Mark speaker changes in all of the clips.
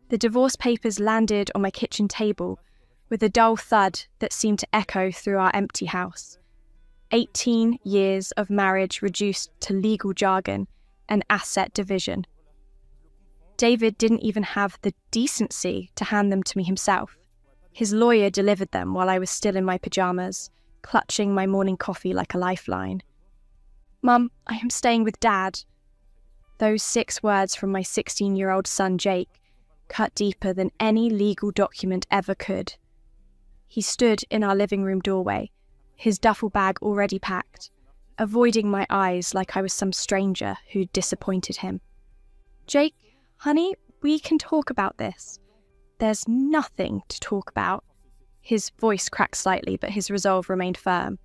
Speaker 1: The divorce papers landed on my kitchen table with a dull thud that seemed to echo through our empty house. 18 years of marriage reduced to legal jargon and asset division. David didn't even have the decency to hand them to me himself. His lawyer delivered them while I was still in my pajamas, clutching my morning coffee like a lifeline. "Mum, I am staying with Dad." Those 6 words from my 16-year-old son Jake cut deeper than any legal document ever could. He stood in our living room doorway, his duffel bag already packed, avoiding my eyes like I was some stranger who'd disappointed him. "Jake, honey, we can talk about this." "There's nothing to talk about." His voice cracked slightly, but his resolve remained firm.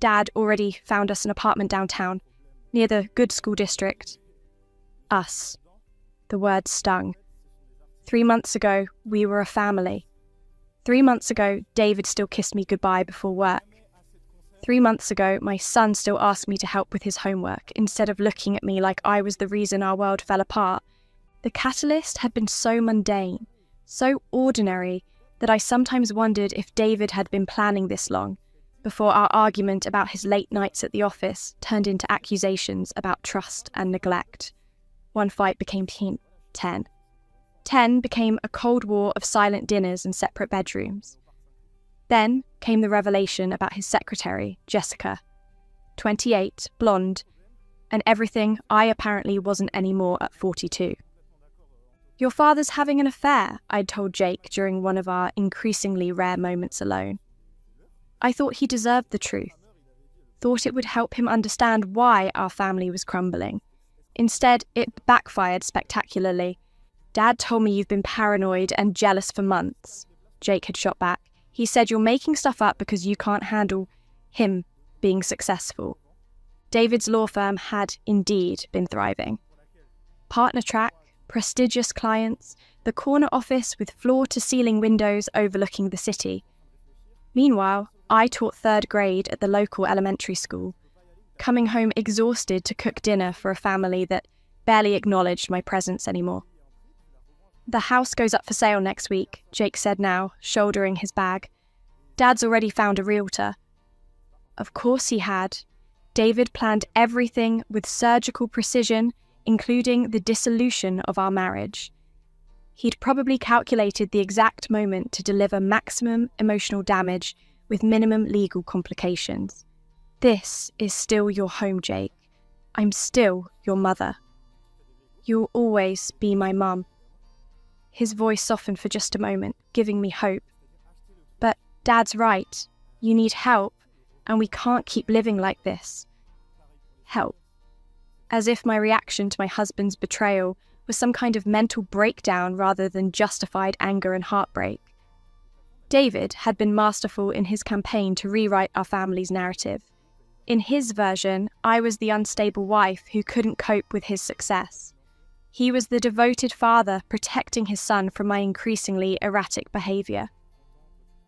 Speaker 1: "Dad already found us an apartment downtown, near the good school district." Us. The word stung. 3 months ago, we were a family. 3 months ago, David still kissed me goodbye before work. 3 months ago, my son still asked me to help with his homework, instead of looking at me like I was the reason our world fell apart. The catalyst had been so mundane, so ordinary, that I sometimes wondered if David had been planning this long, before our argument about his late nights at the office turned into accusations about trust and neglect. One fight became 10. 10 became a cold war of silent dinners and separate bedrooms. Then came the revelation about his secretary, Jessica, 28, blonde, and everything I apparently wasn't anymore at 42. "Your father's having an affair," I'd told Jake during one of our increasingly rare moments alone. I thought he deserved the truth, thought it would help him understand why our family was crumbling. Instead, it backfired spectacularly. "Dad told me you've been paranoid and jealous for months," Jake had shot back. "He said you're making stuff up because you can't handle him being successful." David's law firm had indeed been thriving. Partner track, prestigious clients, the corner office with floor-to-ceiling windows overlooking the city. Meanwhile, I taught 3rd grade at the local elementary school, coming home exhausted to cook dinner for a family that barely acknowledged my presence anymore. "The house goes up for sale next week," Jake said now, shouldering his bag. "Dad's already found a realtor." Of course he had. David planned everything with surgical precision, including the dissolution of our marriage. He'd probably calculated the exact moment to deliver maximum emotional damage with minimum legal complications. "This is still your home, Jake. I'm still your mother. You'll always be my mum." His voice softened for just a moment, giving me hope. "But Dad's right. You need help, and we can't keep living like this." Help. As if my reaction to my husband's betrayal was some kind of mental breakdown rather than justified anger and heartbreak. David had been masterful in his campaign to rewrite our family's narrative. In his version, I was the unstable wife who couldn't cope with his success. He was the devoted father protecting his son from my increasingly erratic behaviour.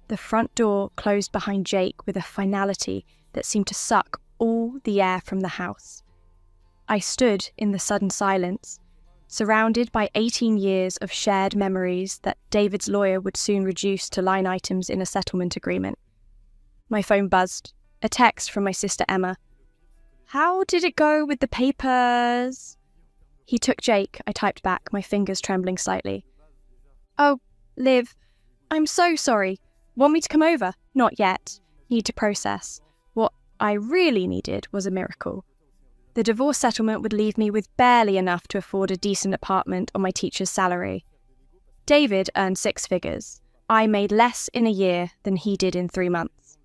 Speaker 1: The front door closed behind Jake with a finality that seemed to suck all the air from the house. I stood in the sudden silence, surrounded by 18 years of shared memories that David's lawyer would soon reduce to line items in a settlement agreement. My phone buzzed. A text from my sister Emma. "How did it go with the papers?" "He took Jake," I typed back, my fingers trembling slightly. "Oh, Liv, I'm so sorry. Want me to come over?" "Not yet. Need to process. What I really needed was a miracle. The divorce settlement would leave me with barely enough to afford a decent apartment on my teacher's salary. David earned 6 figures. I made less in a year than he did in 3 months.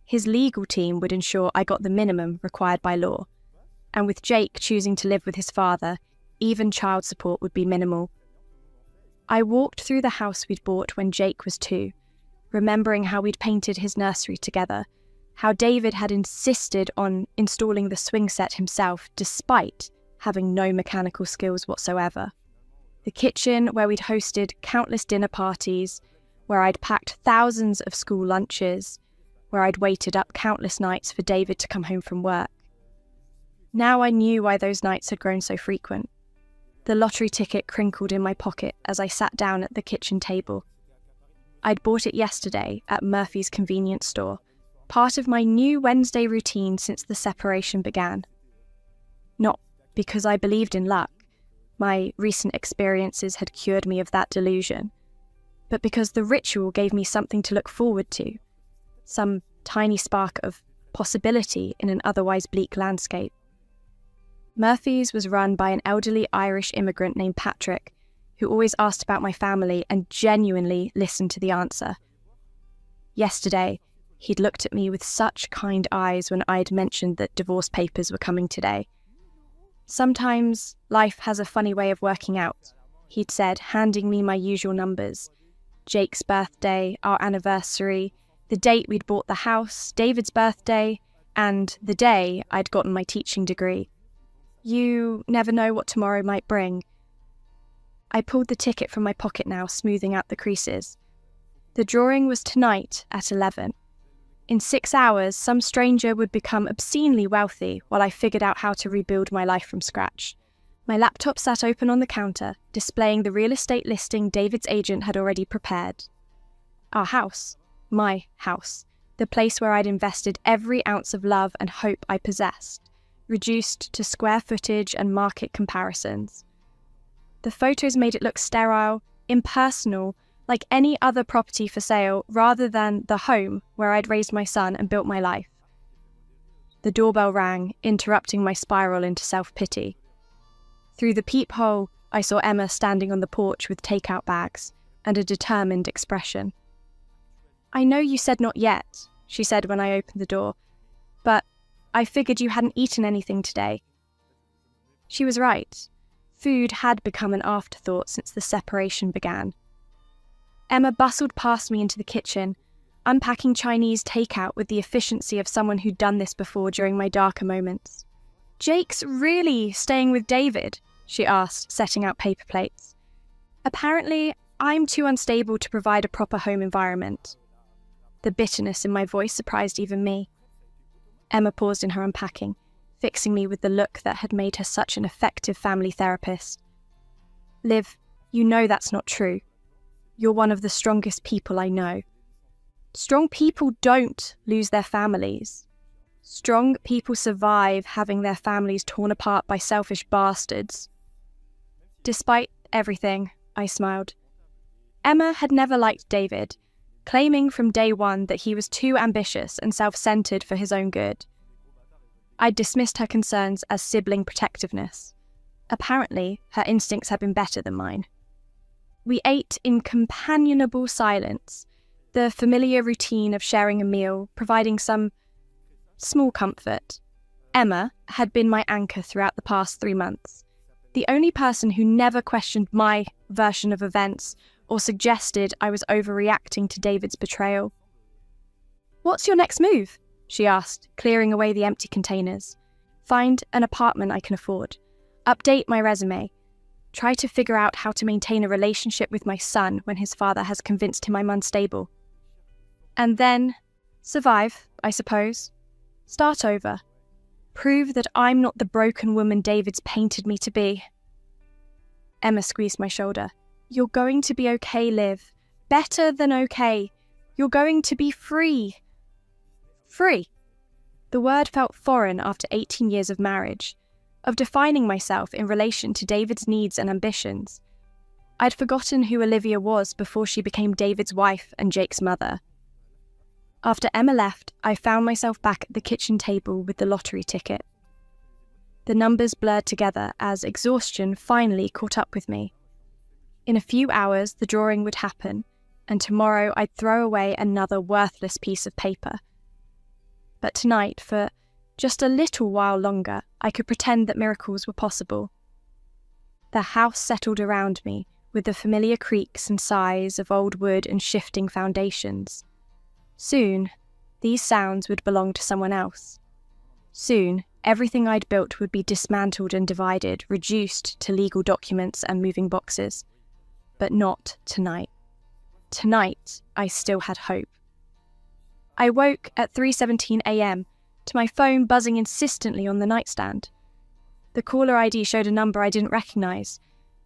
Speaker 1: His legal team would ensure I got the minimum required by law. And with Jake choosing to live with his father, even child support would be minimal. I walked through the house we'd bought when Jake was 2, remembering how we'd painted his nursery together, how David had insisted on installing the swing set himself despite having no mechanical skills whatsoever. The kitchen where we'd hosted countless dinner parties, where I'd packed thousands of school lunches, where I'd waited up countless nights for David to come home from work. Now I knew why those nights had grown so frequent. The lottery ticket crinkled in my pocket as I sat down at the kitchen table. I'd bought it yesterday at Murphy's convenience store, part of my new Wednesday routine since the separation began. Not because I believed in luck, my recent experiences had cured me of that delusion, but because the ritual gave me something to look forward to, some tiny spark of possibility in an otherwise bleak landscape. Murphy's was run by an elderly Irish immigrant named Patrick, who always asked about my family and genuinely listened to the answer. Yesterday, he'd looked at me with such kind eyes when I'd mentioned that divorce papers were coming today. Sometimes life has a funny way of working out, he'd said, handing me my usual numbers. Jake's birthday, our anniversary, the date we'd bought the house, David's birthday, and the day I'd gotten my teaching degree. You never know what tomorrow might bring. I pulled the ticket from my pocket now, smoothing out the creases. The drawing was tonight at 11. In 6 hours, some stranger would become obscenely wealthy while I figured out how to rebuild my life from scratch. My laptop sat open on the counter, displaying the real estate listing David's agent had already prepared. Our house. My house. The place where I'd invested every ounce of love and hope I possessed, reduced to square footage and market comparisons. The photos made it look sterile, impersonal, like any other property for sale, rather than the home where I'd raised my son and built my life. The doorbell rang, interrupting my spiral into self-pity. Through the peephole, I saw Emma standing on the porch with takeout bags and a determined expression. "I know you said not yet," she said when I opened the door, "but I figured you hadn't eaten anything today." She was right. Food had become an afterthought since the separation began. Emma bustled past me into the kitchen, unpacking Chinese takeout with the efficiency of someone who'd done this before during my darker moments. "Jake's really staying with David?" she asked, setting out paper plates. "Apparently, I'm too unstable to provide a proper home environment." The bitterness in my voice surprised even me. Emma paused in her unpacking, fixing me with the look that had made her such an effective family therapist. "Liv, you know that's not true. You're one of the strongest people I know. Strong people don't lose their families. Strong people survive having their families torn apart by selfish bastards." Despite everything, I smiled. Emma had never liked David, claiming from day one that he was too ambitious and self-centered for his own good. I dismissed her concerns as sibling protectiveness. Apparently, her instincts had been better than mine. We ate in companionable silence, the familiar routine of sharing a meal, providing some small comfort. Emma had been my anchor throughout the past 3 months, the only person who never questioned my version of events or suggested I was overreacting to David's betrayal. "What's your next move?" she asked, clearing away the empty containers. "Find an apartment I can afford. Update my resume. Try to figure out how to maintain a relationship with my son when his father has convinced him I'm unstable. And then survive, I suppose. Start over. Prove that I'm not the broken woman David's painted me to be." Emma squeezed my shoulder. "You're going to be okay, Liv. Better than okay. You're going to be free." Free. The word felt foreign after 18 years of marriage, of defining myself in relation to David's needs and ambitions. I'd forgotten who Olivia was before she became David's wife and Jake's mother. After Emma left, I found myself back at the kitchen table with the lottery ticket. The numbers blurred together as exhaustion finally caught up with me. In a few hours, the drawing would happen, and tomorrow I'd throw away another worthless piece of paper. But tonight, for just a little while longer, I could pretend that miracles were possible. The house settled around me, with the familiar creaks and sighs of old wood and shifting foundations. Soon, these sounds would belong to someone else. Soon, everything I'd built would be dismantled and divided, reduced to legal documents and moving boxes. But not tonight. Tonight, I still had hope. I woke at 3:17 a.m. to my phone buzzing insistently on the nightstand. The caller ID showed a number I didn't recognise,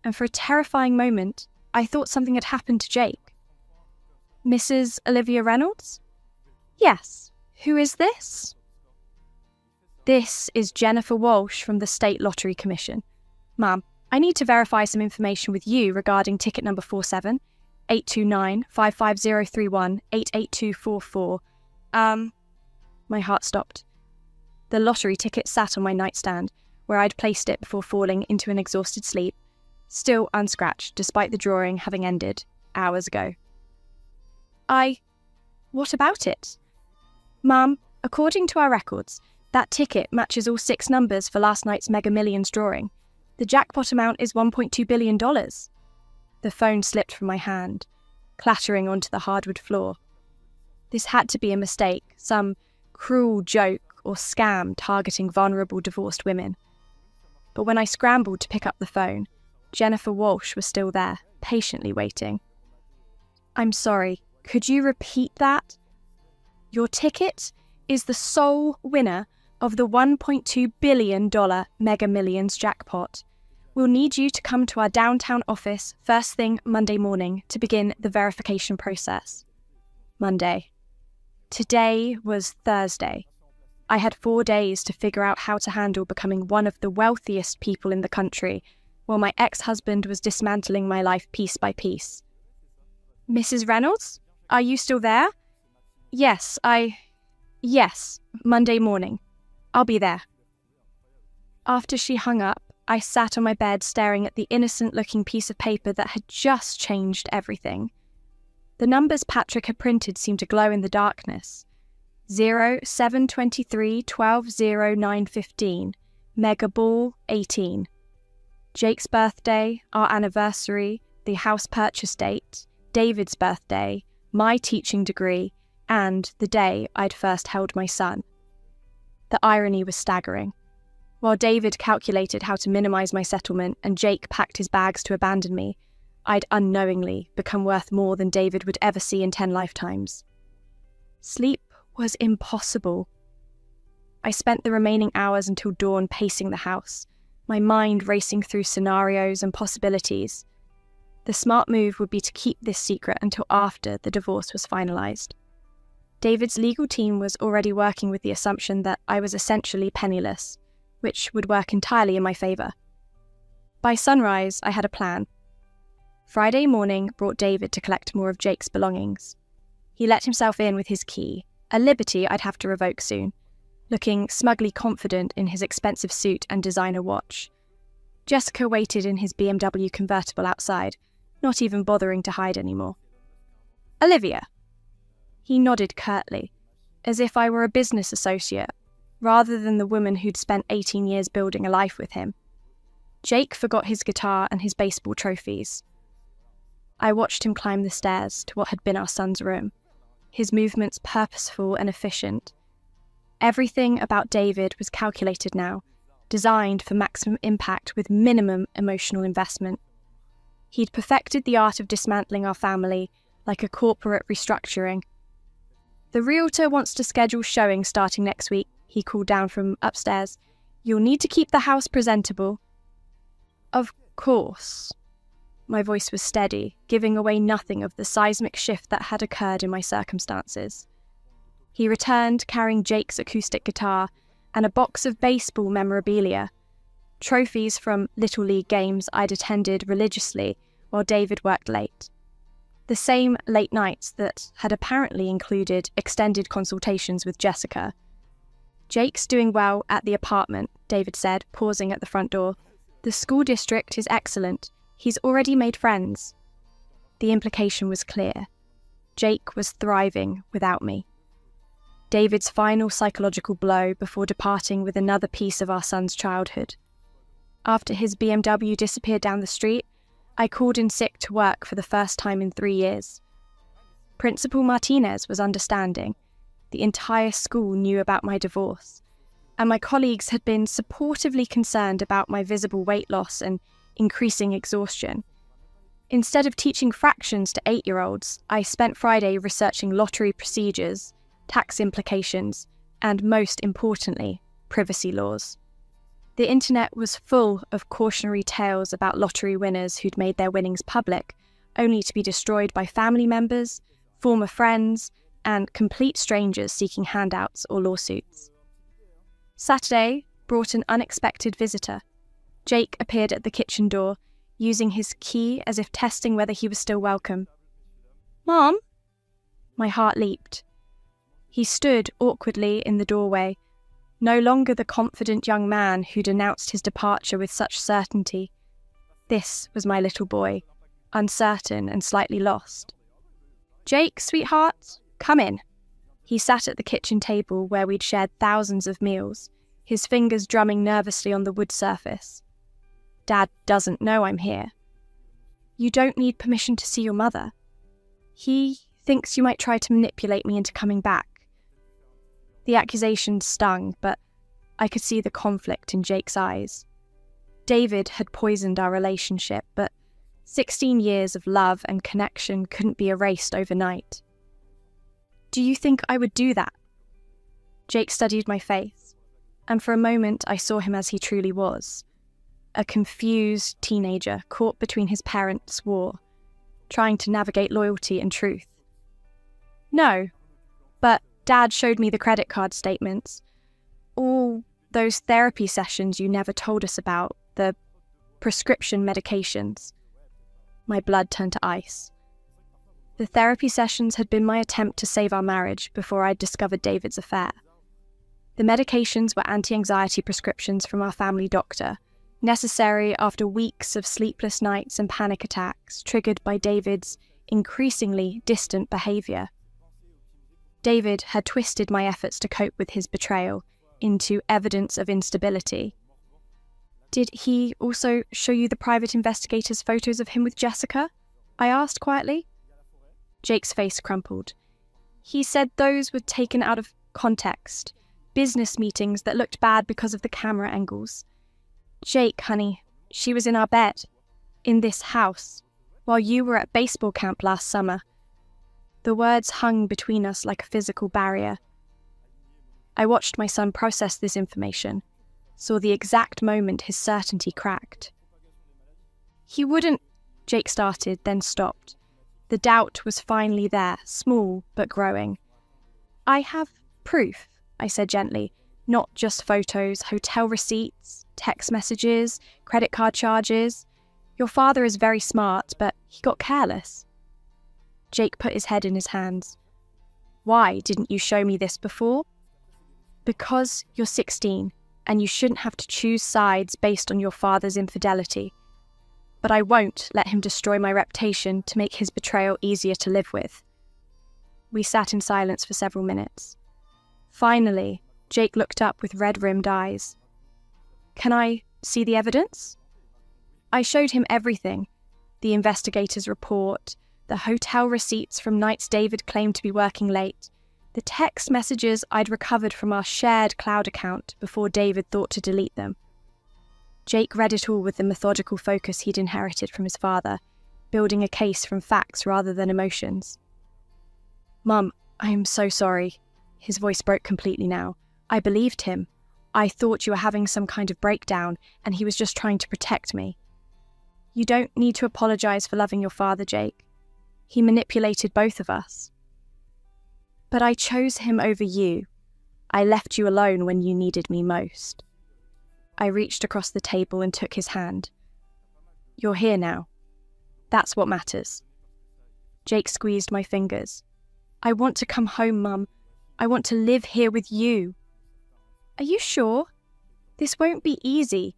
Speaker 1: and for a terrifying moment, I thought something had happened to Jake. Mrs. Olivia Reynolds? Yes. Who is this? This is Jennifer Walsh from the State Lottery Commission. Ma'am, I need to verify some information with you regarding ticket number 47, 829 55031 88244. My heart stopped. The lottery ticket sat on my nightstand, where I'd placed it before falling into an exhausted sleep, still unscratched despite the drawing having ended hours ago. What about it? Ma'am, according to our records, that ticket matches all 6 numbers for last night's Mega Millions drawing. The jackpot amount is $1.2 billion. The phone slipped from my hand, clattering onto the hardwood floor. This had to be a mistake, some cruel joke or scam targeting vulnerable divorced women. But when I scrambled to pick up the phone, Jennifer Walsh was still there, patiently waiting. I'm sorry, could you repeat that? Your ticket is the sole winner of the $1.2 billion Mega Millions jackpot. We'll need you to come to our downtown office first thing Monday morning to begin the verification process. Monday. Today was Thursday. I had 4 days to figure out how to handle becoming one of the wealthiest people in the country, while my ex-husband was dismantling my life piece by piece. Mrs. Reynolds, are you still there? Yes, Monday morning. I'll be there. After she hung up, I sat on my bed staring at the innocent-looking piece of paper that had just changed everything. The numbers Patrick had printed seemed to glow in the darkness. 0, 7, 23, 12, 0, 9, 15. Mega Ball, 18. Jake's birthday, our anniversary, the house purchase date, David's birthday, my teaching degree, and the day I'd first held my son. The irony was staggering. While David calculated how to minimize my settlement and Jake packed his bags to abandon me, I'd unknowingly become worth more than David would ever see in 10 lifetimes. Sleep was impossible. I spent the remaining hours until dawn pacing the house, my mind racing through scenarios and possibilities. The smart move would be to keep this secret until after the divorce was finalized. David's legal team was already working with the assumption that I was essentially penniless, which would work entirely in my favor. By sunrise, I had a plan. Friday morning brought David to collect more of Jake's belongings. He let himself in with his key, a liberty I'd have to revoke soon, looking smugly confident in his expensive suit and designer watch. Jessica waited in his BMW convertible outside, not even bothering to hide anymore. Olivia. He nodded curtly, as if I were a business associate, rather than the woman who'd spent 18 years building a life with him. Jake forgot his guitar and his baseball trophies. I watched him climb the stairs to what had been our son's room, his movements purposeful and efficient. Everything about David was calculated now, designed for maximum impact with minimum emotional investment. He'd perfected the art of dismantling our family like a corporate restructuring. The realtor wants to schedule showings starting next week, he called down from upstairs. You'll need to keep the house presentable. Of course. My voice was steady, giving away nothing of the seismic shift that had occurred in my circumstances. He returned carrying Jake's acoustic guitar and a box of baseball memorabilia, trophies from Little League games I'd attended religiously while David worked late. The same late nights that had apparently included extended consultations with Jessica. Jake's doing well at the apartment, David said, pausing at the front door. The school district is excellent. He's already made friends. The implication was clear. Jake was thriving without me. David's final psychological blow before departing with another piece of our son's childhood. After his BMW disappeared down the street, I called in sick to work for the first time in 3 years. Principal Martinez was understanding. The entire school knew about my divorce, and my colleagues had been supportively concerned about my visible weight loss and increasing exhaustion. Instead of teaching fractions to 8-year-olds, I spent Friday researching lottery procedures, tax implications, and most importantly, privacy laws. The internet was full of cautionary tales about lottery winners who'd made their winnings public, only to be destroyed by family members, former friends, and complete strangers seeking handouts or lawsuits. Saturday brought an unexpected visitor. Jake appeared at the kitchen door, using his key as if testing whether he was still welcome. "Mom?" My heart leaped. He stood awkwardly in the doorway, no longer the confident young man who'd announced his departure with such certainty. This was my little boy, uncertain and slightly lost. "Jake, sweetheart, come in." He sat at the kitchen table where we'd shared thousands of meals, his fingers drumming nervously on the wood surface. "Dad doesn't know I'm here." "You don't need permission to see your mother. He thinks you might try to manipulate me into coming back." The accusation stung, but I could see the conflict in Jake's eyes. David had poisoned our relationship, but 16 years of love and connection couldn't be erased overnight. "Do you think I would do that?" Jake studied my face, and for a moment I saw him as he truly was. A confused teenager caught between his parents' war, trying to navigate loyalty and truth. "No, but Dad showed me the credit card statements. All those therapy sessions you never told us about, the prescription medications." My blood turned to ice. The therapy sessions had been my attempt to save our marriage before I'd discovered David's affair. The medications were anti-anxiety prescriptions from our family doctor, necessary after weeks of sleepless nights and panic attacks triggered by David's increasingly distant behaviour. David had twisted my efforts to cope with his betrayal into evidence of instability. "Did he also show you the private investigator's photos of him with Jessica?" I asked quietly. Jake's face crumpled. "He said those were taken out of context, business meetings that looked bad because of the camera angles. Jake, honey, she was in our bed, in this house, while you were at baseball camp last summer." The words hung between us like a physical barrier. I watched my son process this information, saw the exact moment his certainty cracked. "He wouldn't," Jake started, then stopped. The doubt was finally there, small but growing. "I have proof," I said gently, "not just photos, hotel receipts, text messages, credit card charges. Your father is very smart, but he got careless." Jake put his head in his hands. "Why didn't you show me this before?" "Because you're 16, and you shouldn't have to choose sides based on your father's infidelity. But I won't let him destroy my reputation to make his betrayal easier to live with." We sat in silence for several minutes. Finally, Jake looked up with red-rimmed eyes. "Can I see the evidence?" I showed him everything: the investigator's report, the hotel receipts from nights David claimed to be working late, the text messages I'd recovered from our shared cloud account before David thought to delete them. Jake read it all with the methodical focus he'd inherited from his father, building a case from facts rather than emotions. "Mum, I am so sorry." His voice broke completely now. "I believed him. I thought you were having some kind of breakdown, and he was just trying to protect me." "You don't need to apologise for loving your father, Jake. He manipulated both of us." "But I chose him over you. I left you alone when you needed me most." I reached across the table and took his hand. "You're here now. That's what matters." Jake squeezed my fingers. "I want to come home, Mum. I want to live here with you." "Are you sure? This won't be easy.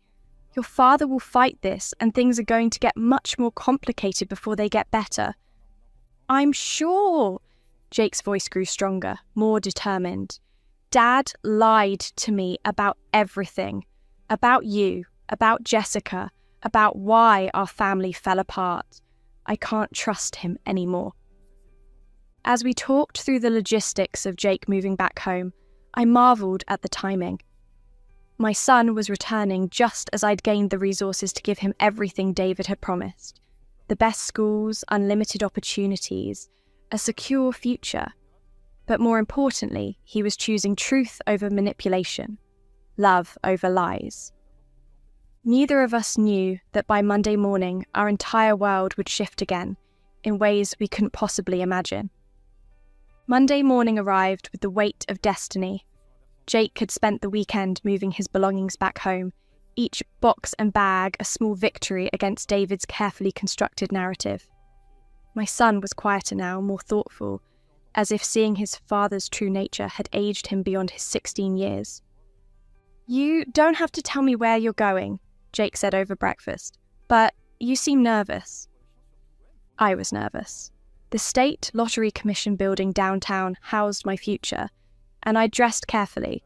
Speaker 1: Your father will fight this, and things are going to get much more complicated before they get better." "I'm sure." Jake's voice grew stronger, more determined. "Dad lied to me about everything. About you, about Jessica, about why our family fell apart. I can't trust him anymore." As we talked through the logistics of Jake moving back home, I marvelled at the timing. My son was returning just as I'd gained the resources to give him everything David had promised: the best schools, unlimited opportunities, a secure future. But more importantly, he was choosing truth over manipulation, love over lies. Neither of us knew that by Monday morning our entire world would shift again, in ways we couldn't possibly imagine. Monday morning arrived with the weight of destiny. Jake had spent the weekend moving his belongings back home, each box and bag a small victory against David's carefully constructed narrative. My son was quieter now, more thoughtful, as if seeing his father's true nature had aged him beyond his 16 years. "You don't have to tell me where you're going," Jake said over breakfast, "but you seem nervous." I was nervous. The State Lottery Commission building downtown housed my future, and I dressed carefully.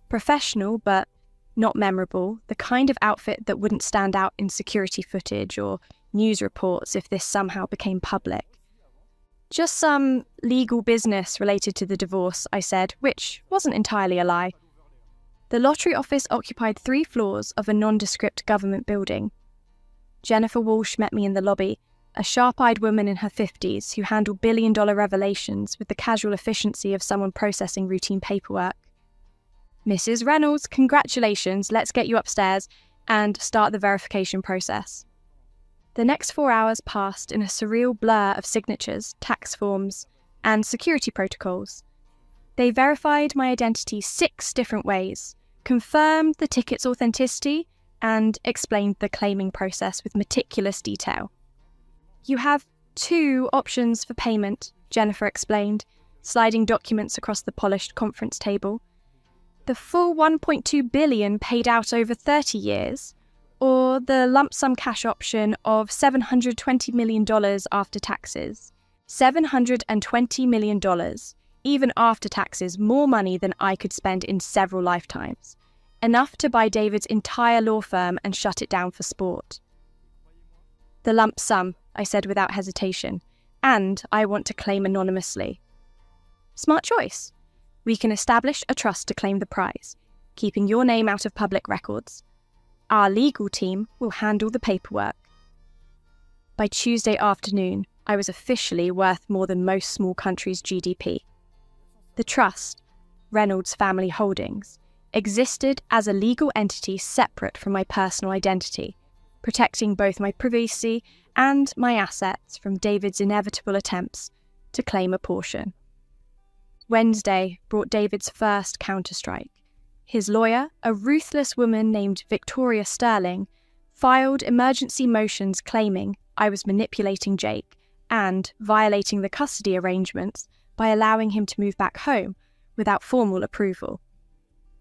Speaker 1: Professional, but not memorable, the kind of outfit that wouldn't stand out in security footage or news reports if this somehow became public. "Just some legal business related to the divorce," I said, which wasn't entirely a lie. The lottery office occupied 3 floors of a nondescript government building. Jennifer Walsh met me in the lobby, a sharp-eyed woman in her 50s who handled billion-dollar revelations with the casual efficiency of someone processing routine paperwork. "Mrs. Reynolds, congratulations, let's get you upstairs and start the verification process." The next 4 hours passed in a surreal blur of signatures, tax forms, and security protocols. They verified my identity 6 different ways, confirmed the ticket's authenticity, and explained the claiming process with meticulous detail. "You have 2 options for payment," Jennifer explained, sliding documents across the polished conference table. "The full $1.2 billion paid out over 30 years, or the lump sum cash option of $720 million after taxes. $720 million. Even after taxes, more money than I could spend in several lifetimes. Enough to buy David's entire law firm and shut it down for sport." "The lump sum," I said without hesitation, "and I want to claim anonymously." "Smart choice. We can establish a trust to claim the prize, keeping your name out of public records. Our legal team will handle the paperwork." By Tuesday afternoon, I was officially worth more than most small countries' GDP. The trust, Reynolds Family Holdings, existed as a legal entity separate from my personal identity, protecting both my privacy and my assets from David's inevitable attempts to claim a portion. Wednesday brought David's first counterstrike. His lawyer, a ruthless woman named Victoria Sterling, filed emergency motions claiming I was manipulating Jake and violating the custody arrangements by allowing him to move back home without formal approval.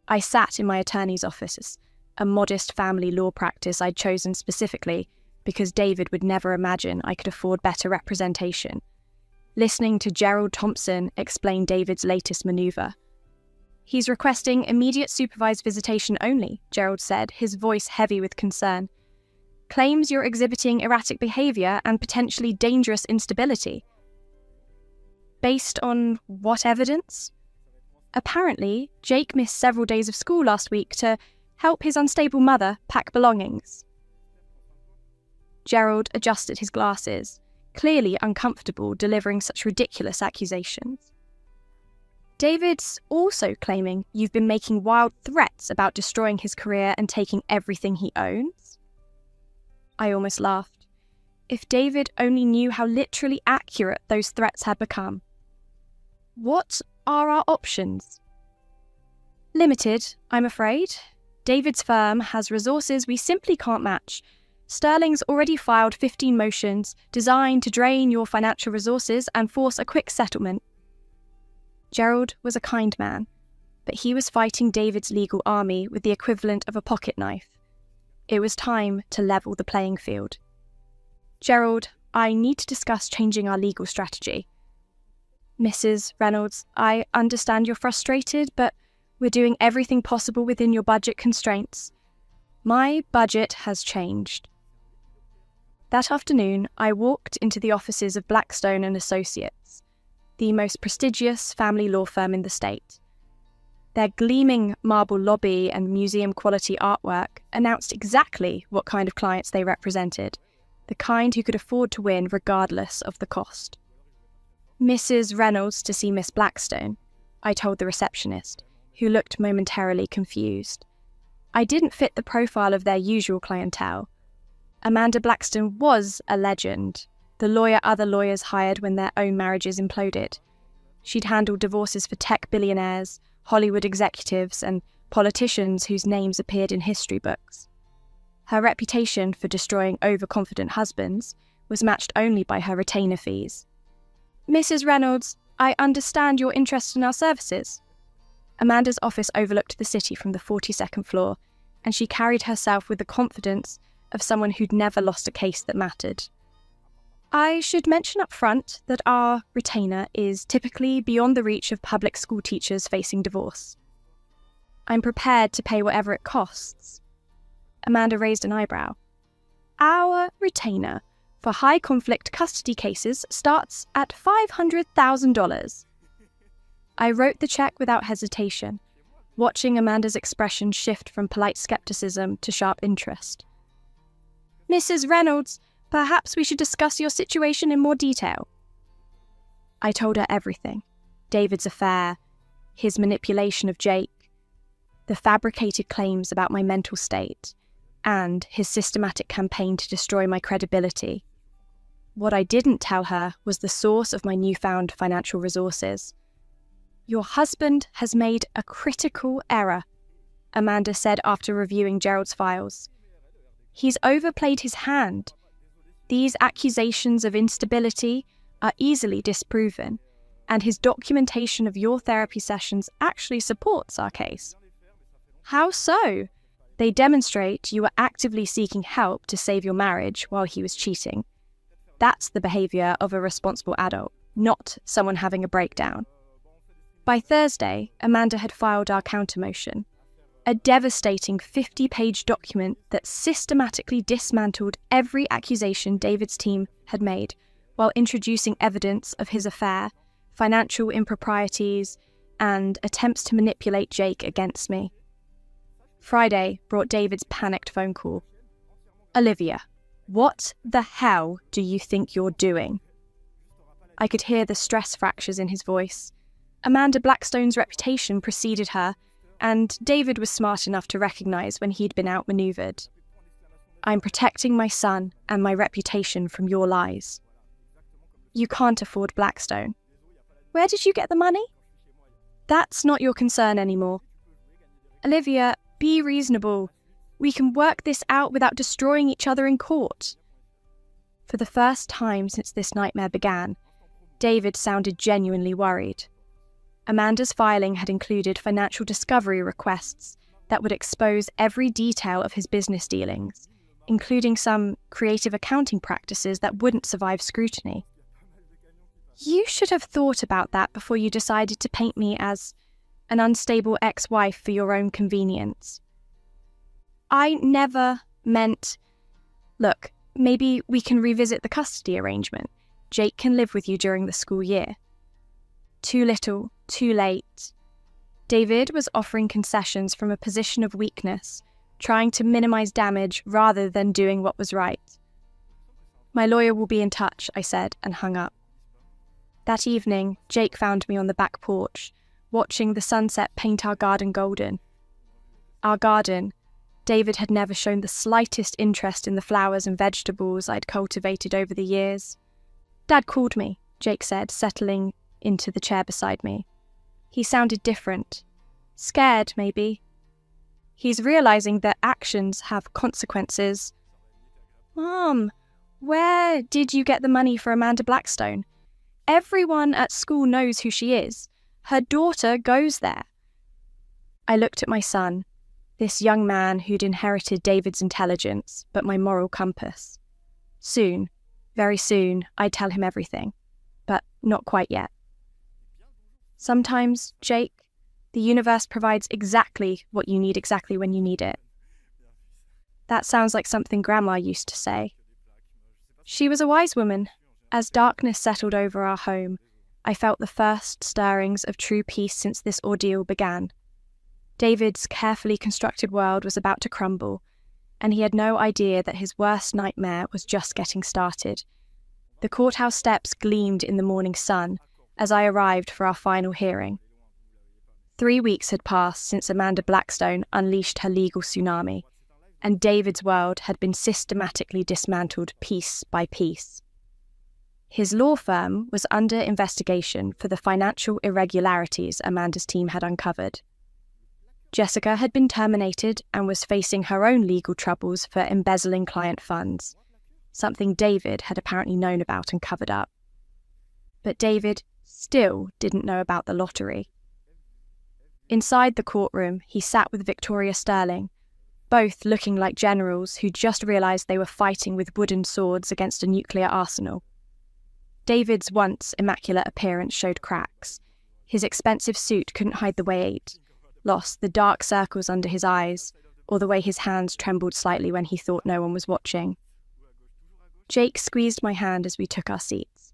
Speaker 1: I sat in my attorney's office, a modest family law practice I'd chosen specifically because David would never imagine I could afford better representation, listening to Gerald Thompson explain David's latest maneuver. "He's requesting immediate supervised visitation only," Gerald said, his voice heavy with concern. "Claims you're exhibiting erratic behaviour and potentially dangerous instability." Based on what evidence? Apparently, Jake missed several days of school last week to help his unstable mother pack belongings. Gerald adjusted his glasses, clearly uncomfortable delivering such ridiculous accusations. "David's also claiming you've been making wild threats about destroying his career and taking everything he owns." I almost laughed. If David only knew how literally accurate those threats had become. "What are our options?" "Limited, I'm afraid. David's firm has resources we simply can't match. Sterling's already filed 15 motions designed to drain your financial resources and force a quick settlement." Gerald was a kind man, but he was fighting David's legal army with the equivalent of a pocket knife. It was time to level the playing field. "Gerald, I need to discuss changing our legal strategy." "Mrs. Reynolds, I understand you're frustrated, but we're doing everything possible within your budget constraints." My budget has changed. That afternoon, I walked into the offices of Blackstone and Associates, the most prestigious family law firm in the state. Their gleaming marble lobby and museum-quality artwork announced exactly what kind of clients they represented, the kind who could afford to win regardless of the cost. "Mrs. Reynolds to see Miss Blackstone," I told the receptionist, who looked momentarily confused. I didn't fit the profile of their usual clientele. Amanda Blackstone was a legend, the lawyer other lawyers hired when their own marriages imploded. She'd handled divorces for tech billionaires, Hollywood executives, and politicians whose names appeared in history books. Her reputation for destroying overconfident husbands was matched only by her retainer fees. "Mrs. Reynolds, I understand you're interested in our services." Amanda's office overlooked the city from the 42nd floor, and she carried herself with the confidence of someone who'd never lost a case that mattered. "I should mention up front that our retainer is typically beyond the reach of public school teachers facing divorce. I'm prepared to pay whatever it costs." Amanda raised an eyebrow. "Our retainer for high-conflict custody cases starts at $500,000. I wrote the check without hesitation, watching Amanda's expression shift from polite skepticism to sharp interest. "Mrs. Reynolds, perhaps we should discuss your situation in more detail." I told her everything. David's affair, his manipulation of Jake, the fabricated claims about my mental state, and his systematic campaign to destroy my credibility. What I didn't tell her was the source of my newfound financial resources. "Your husband has made a critical error," Amanda said after reviewing Gerald's files. "He's overplayed his hand. These accusations of instability are easily disproven, and his documentation of your therapy sessions actually supports our case." "How so?" "They demonstrate you were actively seeking help to save your marriage while he was cheating. That's the behaviour of a responsible adult, not someone having a breakdown." By Thursday, Amanda had filed our counter-motion, a devastating 50-page document that systematically dismantled every accusation David's team had made, while introducing evidence of his affair, financial improprieties, and attempts to manipulate Jake against me. Friday brought David's panicked phone call. "Olivia, what the hell do you think you're doing?" I could hear the stress fractures in his voice. Amanda Blackstone's reputation preceded her, and David was smart enough to recognise when he'd been outmanoeuvred. "I'm protecting my son and my reputation from your lies." "You can't afford Blackstone." "Where did you get the money?" "That's not your concern anymore." "Olivia, be reasonable. We can work this out without destroying each other in court." For the first time since this nightmare began, David sounded genuinely worried. Amanda's filing had included financial discovery requests that would expose every detail of his business dealings, including some creative accounting practices that wouldn't survive scrutiny. "You should have thought about that before you decided to paint me as an unstable ex-wife for your own convenience." "I never meant..." "Look, maybe we can revisit the custody arrangement. Jake can live with you during the school year." Too little, too late. David was offering concessions from a position of weakness, trying to minimize damage rather than doing what was right. "My lawyer will be in touch," I said, and hung up. That evening, Jake found me on the back porch, watching the sunset paint our garden golden. Our garden. David had never shown the slightest interest in the flowers and vegetables I'd cultivated over the years. "Dad called me," Jake said, settling into the chair beside me. He sounded different. Scared, maybe. He's realizing that actions have consequences. "Mom, where did you get the money for Amanda Blackstone? Everyone at school knows who she is. Her daughter goes there." I looked at my son, this young man who'd inherited David's intelligence, but my moral compass. Soon, very soon, I'd tell him everything, but not quite yet. "Sometimes, Jake, the universe provides exactly what you need exactly when you need it." That sounds like something Grandma used to say. She was a wise woman. As darkness settled over our home, I felt the first stirrings of true peace since this ordeal began. David's carefully constructed world was about to crumble, and he had no idea that his worst nightmare was just getting started. The courthouse steps gleamed in the morning sun as I arrived for our final hearing. 3 weeks had passed since Amanda Blackstone unleashed her legal tsunami, and David's world had been systematically dismantled piece by piece. His law firm was under investigation for the financial irregularities Amanda's team had uncovered. Jessica had been terminated and was facing her own legal troubles for embezzling client funds, something David had apparently known about and covered up. But David still didn't know about the lottery. Inside the courtroom, he sat with Victoria Sterling, both looking like generals who'd just realised they were fighting with wooden swords against a nuclear arsenal. David's once immaculate appearance showed cracks. His expensive suit couldn't hide the weight, lost the dark circles under his eyes, or the way his hands trembled slightly when he thought no one was watching. Jake squeezed my hand as we took our seats.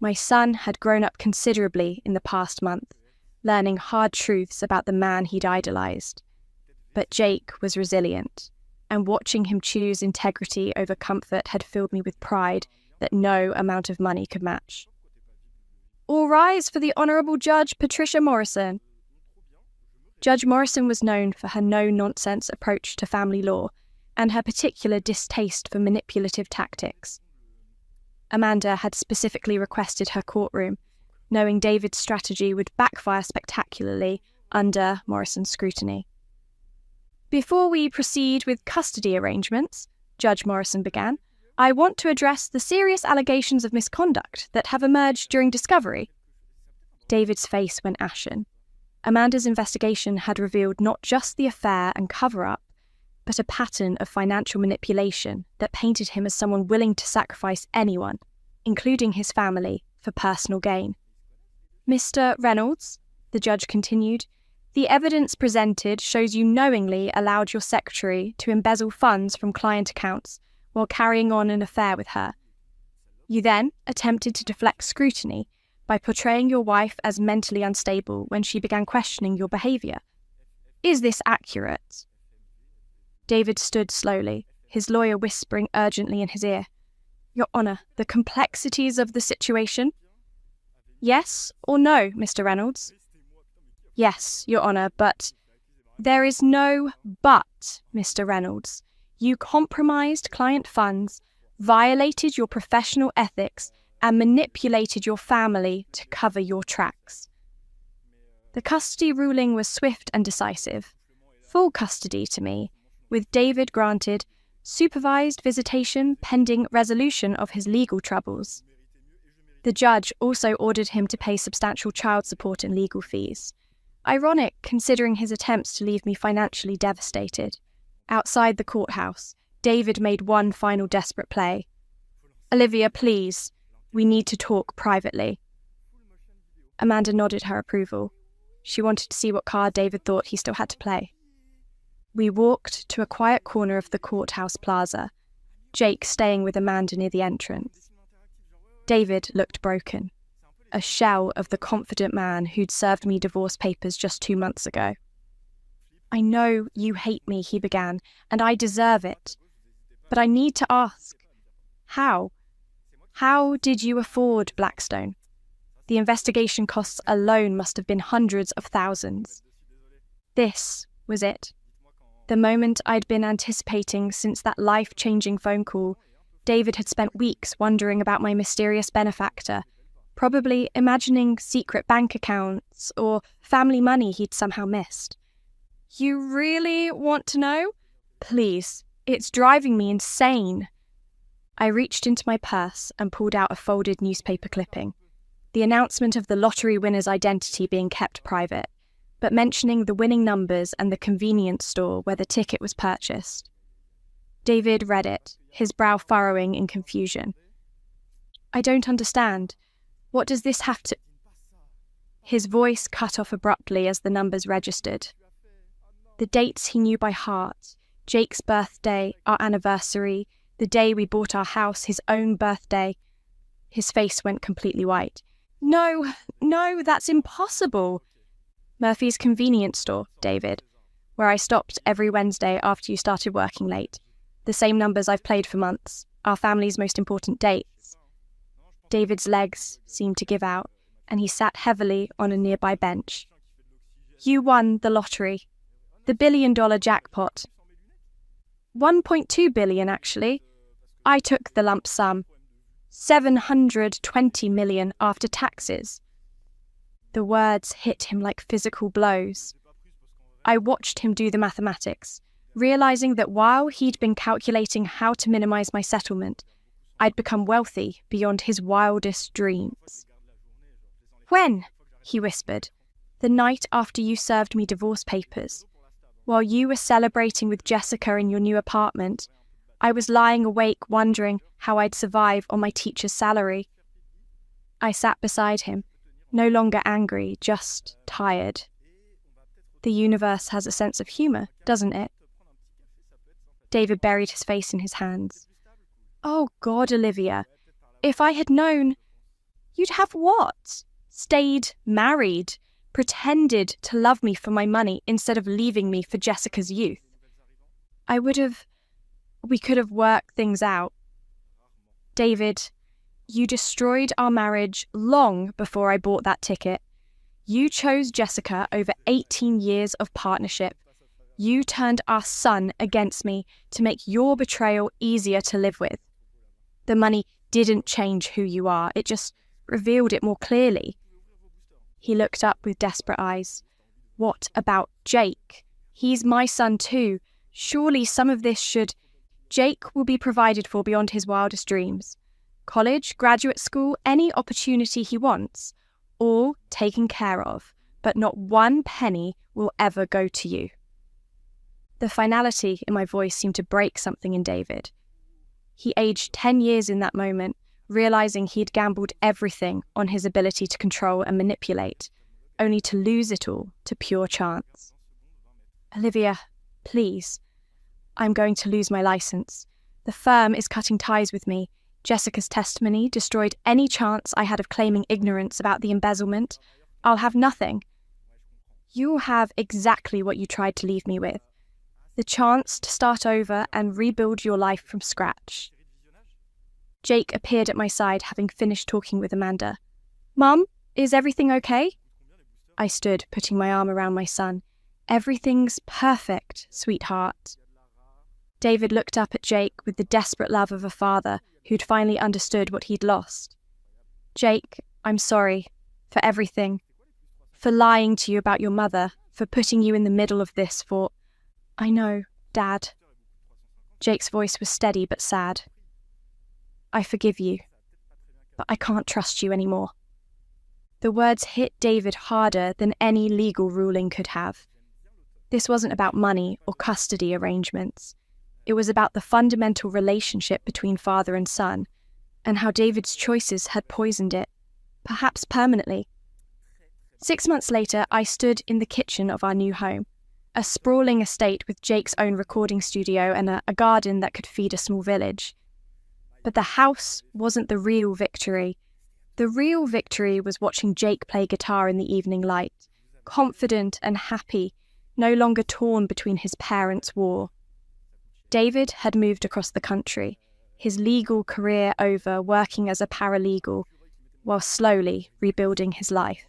Speaker 1: My son had grown up considerably in the past month, learning hard truths about the man he'd idolised. But Jake was resilient, and watching him choose integrity over comfort had filled me with pride that no amount of money could match. All rise for the Honourable Judge Patricia Morrison. Judge Morrison was known for her no-nonsense approach to family law and her particular distaste for manipulative tactics. Amanda had specifically requested her courtroom, knowing David's strategy would backfire spectacularly under Morrison's scrutiny. Before we proceed with custody arrangements, Judge Morrison began, I want to address the serious allegations of misconduct that have emerged during discovery. David's face went ashen. Amanda's investigation had revealed not just the affair and cover-up, but a pattern of financial manipulation that painted him as someone willing to sacrifice anyone, including his family, for personal gain. Mr. Reynolds, the judge continued, the evidence presented shows you knowingly allowed your secretary to embezzle funds from client accounts while carrying on an affair with her. You then attempted to deflect scrutiny by portraying your wife as mentally unstable when she began questioning your behaviour. Is this accurate? David stood slowly, his lawyer whispering urgently in his ear. Your Honour, the complexities of the situation? Yes or no, Mr. Reynolds? Yes, Your Honour, but... There is no but, Mr. Reynolds. You compromised client funds, violated your professional ethics, and manipulated your family to cover your tracks. The custody ruling was swift and decisive. Full custody to me, with David granted supervised visitation pending resolution of his legal troubles. The judge also ordered him to pay substantial child support and legal fees. Ironic, considering his attempts to leave me financially devastated. Outside the courthouse, David made one final desperate play. Olivia, please. We need to talk privately. Amanda nodded her approval. She wanted to see what card David thought he still had to play. We walked to a quiet corner of the courthouse plaza, Jake staying with Amanda near the entrance. David looked broken, a shell of the confident man who'd served me divorce papers just 2 months ago. I know you hate me, he began, and I deserve it. But I need to ask, how? How did you afford Blackstone? The investigation costs alone must have been hundreds of thousands. This was it. The moment I'd been anticipating since that life-changing phone call. David had spent weeks wondering about my mysterious benefactor, probably imagining secret bank accounts or family money he'd somehow missed. You really want to know? Please, it's driving me insane. I reached into my purse and pulled out a folded newspaper clipping. The announcement of the lottery winner's identity being kept private, but mentioning the winning numbers and the convenience store where the ticket was purchased. David read it, his brow furrowing in confusion. I don't understand. What does this have to... His voice cut off abruptly as the numbers registered. The dates he knew by heart, Jake's birthday, our anniversary, the day we bought our house, his own birthday. His face went completely white. No, that's impossible. Murphy's convenience store, David, where I stopped every Wednesday after you started working late. The same numbers I've played for months, our family's most important dates. David's legs seemed to give out, and he sat heavily on a nearby bench. You won the lottery. The $1 billion jackpot. 1.2 billion, actually. I took the lump sum. 720 million after taxes. The words hit him like physical blows. I watched him do the mathematics, realizing that while he'd been calculating how to minimize my settlement, I'd become wealthy beyond his wildest dreams. When? He whispered. The night after you served me divorce papers. While you were celebrating with Jessica in your new apartment, I was lying awake wondering how I'd survive on my teacher's salary. I sat beside him, no longer angry, just tired. The universe has a sense of humour, doesn't it? David buried his face in his hands. Oh God, Olivia, if I had known... You'd have what? Stayed married, pretended to love me for my money instead of leaving me for Jessica's youth. We could have worked things out. David, you destroyed our marriage long before I bought that ticket. You chose Jessica over 18 years of partnership. You turned our son against me to make your betrayal easier to live with. The money didn't change who you are, it just revealed it more clearly. He looked up with desperate eyes. What about Jake? He's my son too. Surely some of this should... Jake will be provided for beyond his wildest dreams. College, graduate school, any opportunity he wants, all taken care of, but not one penny will ever go to you. The finality in my voice seemed to break something in David. He aged 10 years in that moment, realizing he'd gambled everything on his ability to control and manipulate, only to lose it all to pure chance. Olivia, please. I'm going to lose my license. The firm is cutting ties with me. Jessica's testimony destroyed any chance I had of claiming ignorance about the embezzlement. I'll have nothing. You'll have exactly what you tried to leave me with. The chance to start over and rebuild your life from scratch. Jake appeared at my side, having finished talking with Amanda. Mum, is everything okay? I stood, putting my arm around my son. Everything's perfect, sweetheart. David looked up at Jake with the desperate love of a father who'd finally understood what he'd lost. Jake, I'm sorry for everything. For lying to you about your mother, for putting you in the middle of this, for... I know, Dad. Jake's voice was steady but sad. I forgive you, but I can't trust you anymore. The words hit David harder than any legal ruling could have. This wasn't about money or custody arrangements. It was about the fundamental relationship between father and son, and how David's choices had poisoned it, perhaps permanently. 6 months later, I stood in the kitchen of our new home, a sprawling estate with Jake's own recording studio and a garden that could feed a small village. But the house wasn't the real victory. The real victory was watching Jake play guitar in the evening light, confident and happy, no longer torn between his parents' war. David had moved across the country, his legal career over, working as a paralegal, while slowly rebuilding his life.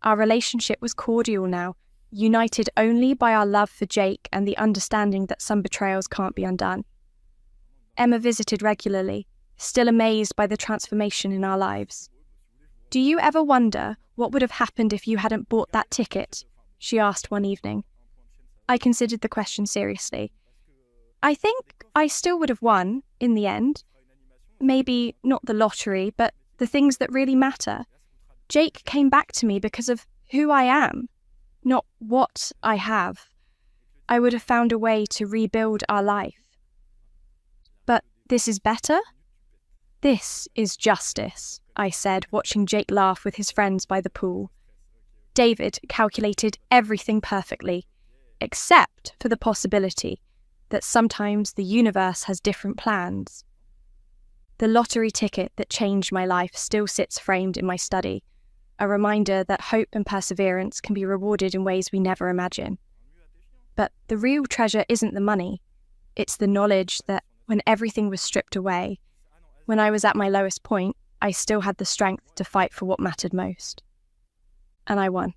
Speaker 1: Our relationship was cordial now, united only by our love for Jake and the understanding that some betrayals can't be undone. Emma visited regularly, still amazed by the transformation in our lives. Do you ever wonder what would have happened if you hadn't bought that ticket? She asked one evening. I considered the question seriously. I think I still would have won, in the end. Maybe not the lottery, but the things that really matter. Jake came back to me because of who I am, not what I have. I would have found a way to rebuild our life. But this is better? This is justice, I said, watching Jake laugh with his friends by the pool. David calculated everything perfectly, except for the possibility that sometimes the universe has different plans. The lottery ticket that changed my life still sits framed in my study, a reminder that hope and perseverance can be rewarded in ways we never imagine. But the real treasure isn't the money. It's the knowledge that when everything was stripped away, when I was at my lowest point, I still had the strength to fight for what mattered most. And I won.